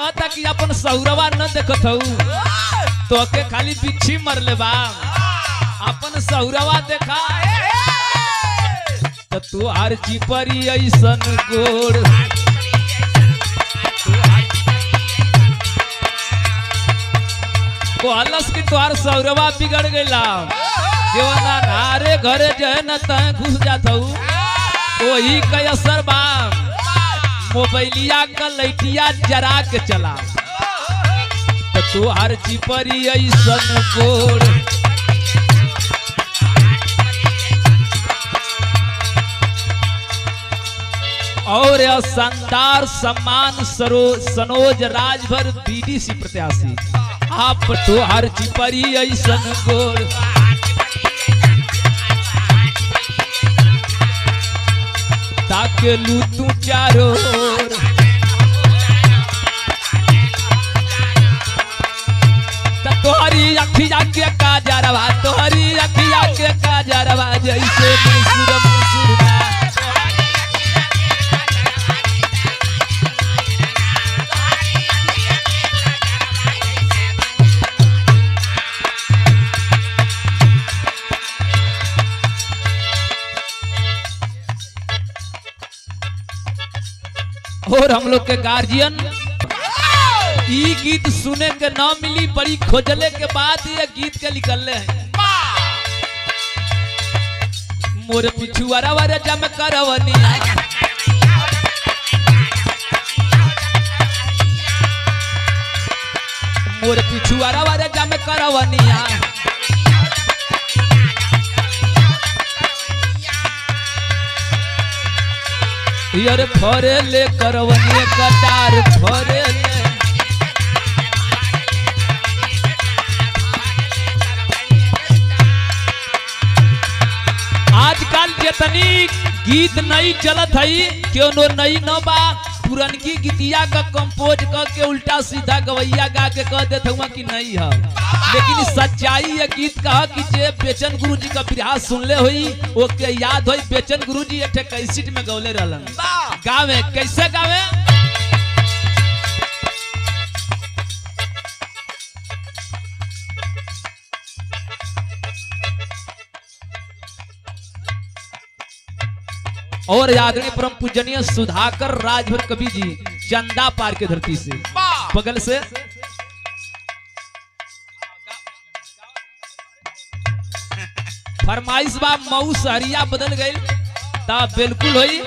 कहता कि अपन सौरवा न देखत हूँ तो के खाली बिच्छी मर ले बा अपन सौरवा देखा तो तू हर चिपरी ऐसन गोड़ कहलस कि तुहार सौरवा बिगड़ गया जीवना नारे घरे जो है न तय घुस जाता वही का असर बा मोबाइलिया का लैटिया जरा के चला तो तू हर चिपरी ऐसन गोड़ और शानदार सम्मान सनोज राजभर बीडीसी प्रत्याशी आप तो हर चिपरी ऐसन गोड़ ताके लू तू चारों तोहरी अखिया के काजरवा तोहरी अखिया के काजरवा जैसे और हम लोग के गार्जियन ई गीत सुने के न मिली बड़ी खोजले के बाद ये गीत के निकलने हैं मोर पिछुआरा वारे जम करवनी मोर पिछुआरा वारे जम करवनिया यार फरे ले करवनी कटार फरे ले आजकल जितनी गीत नहीं चलत है क्यों नो नई न बा पुरनकी गीतिया का कंपोज करके उल्टा सीधा गवैया गा के कह देते हुआ कि नहीं है लेकिन सच्चाई ये गीत कहा कि जे बेचन गुरुजी का बिरहा सुनले हुई ओके याद होई बेचन गुरुजी एठे कैसेट में गौले रहलन गावे कैसे गावे और आदरणीय परम पूजनीय सुधाकर राजभर कवि जी चंदा पार के धरती से बगल से फरमाइश बा मऊ सहरिया बदल गई तब बिल्कुल हुई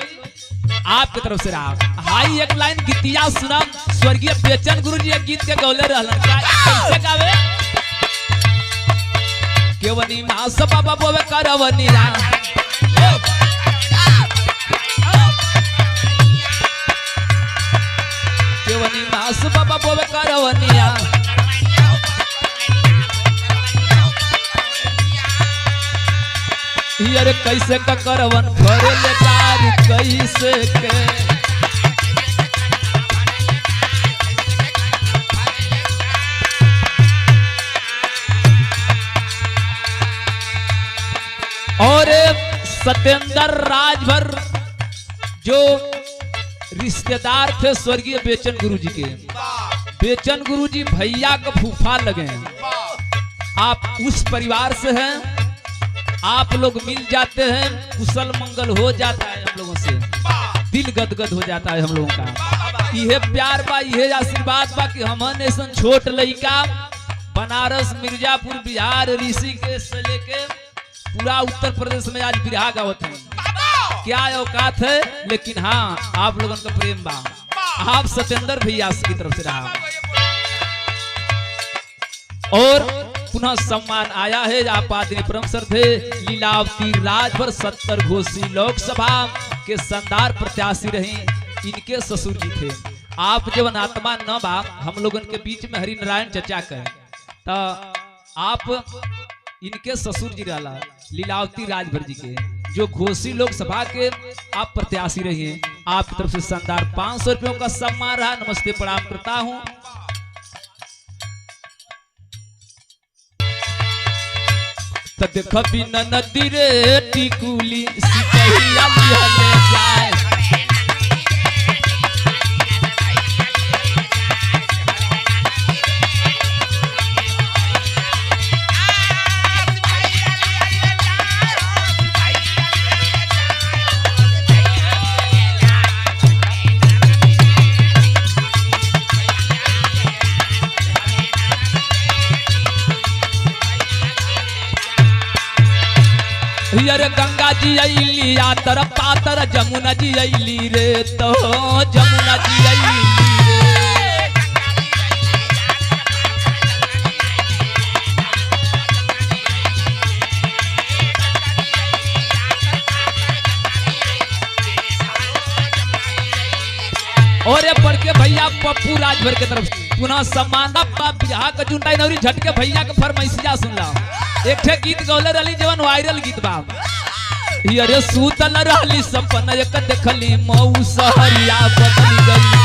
आपके तरफ से रहा हाई एक लाइन गीतिया सुना स्वर्गीय बेचन गुरुजी एक गीत के गौले रहलन कैसे गावे केवनी मास बाबा बोवे करवनी केवनी मास बाबा बोवे करवनिया यार कैसे का करवन भरे ले तार कैसे के और सत्येंद्र राजभर जो रिश्तेदार थे स्वर्गीय बेचन गुरुजी के बेचन गुरुजी भैया का फूफा लगे हैं आप उस परिवार से हैं आप लोग मिल जाते हैं कुशल मंगल हो जाता है हम लोगों से दिल गदगद हो जाता है हम लोगों का यह प्यार बा यह आशीर्वाद बा कि हमन ऐसा छोट लड़का बनारस मिर्जापुर बिहार ऋषिकेश से लेके पूरा उत्तर प्रदेश में आज बिरहा गावत है क्या औकात है लेकिन हाँ आप लोगों का प्रेम बा आप सत्येंद्र भैया की तरफ से रहा और पुनः सम्मान आया है आप आदरणीय परम श्रद्धे लीलावती राजभर 70 घोषी लोकसभा के शानदार प्रत्याशी रहे इनके ससुर जी थे आप जब आत्मा न बा हम लोगों के बीच में हरि नारायण चचा कहे तो आप इनके ससुर जी रहा लीलावती राजभर जी के जो घोषी लोकसभा के आप प्रत्याशी रहे हैं आपकी तरफ से शानदार 500 रुपयों का सम्मान रहा नमस्ते प्रणाम करता हूं देख बिना नदी रे टिकुली सिकहिया लिहले जाए अरे गंगा जी अली आतर पातर जमुना जी अली रे तो जमुना जी अली और ये पढ़ के भैया पप्पू राजभर के तरफ पुनः सम्मान बिहार का जुटाई नौरी झटके भैया के फरमाइशिया सुनला एक ठे गीत गौले रही जवन वायरल गीत बा अरे सूतल रहली सपन एक देखली मऊ सहरिया बदल गई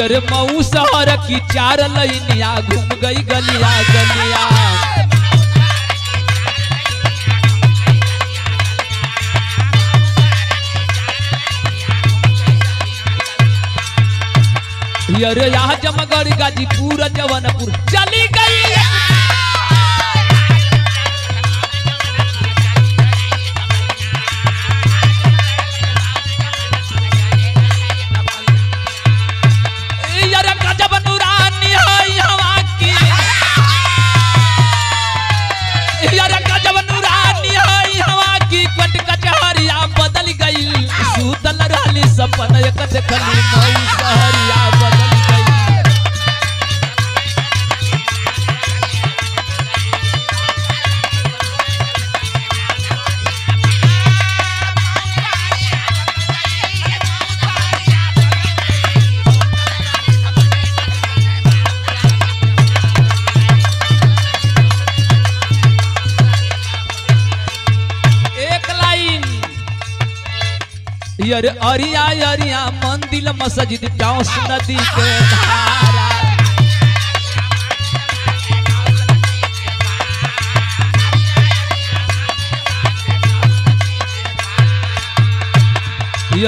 अरे मऊ शहर की चार लैनिया घूम गई गलिया गलिया अरे यहाँ जमगढ़ गाजीपुर जवनपुर चली गई सपन एक देखली मऊ सहरिया बदल गई अरे अरिया अरिया मंदिर मस्जिद जाऊं नदी के धारा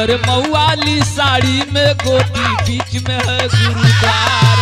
अरे मऊआली साड़ी में गोटी बीच में है गुरुद्वारा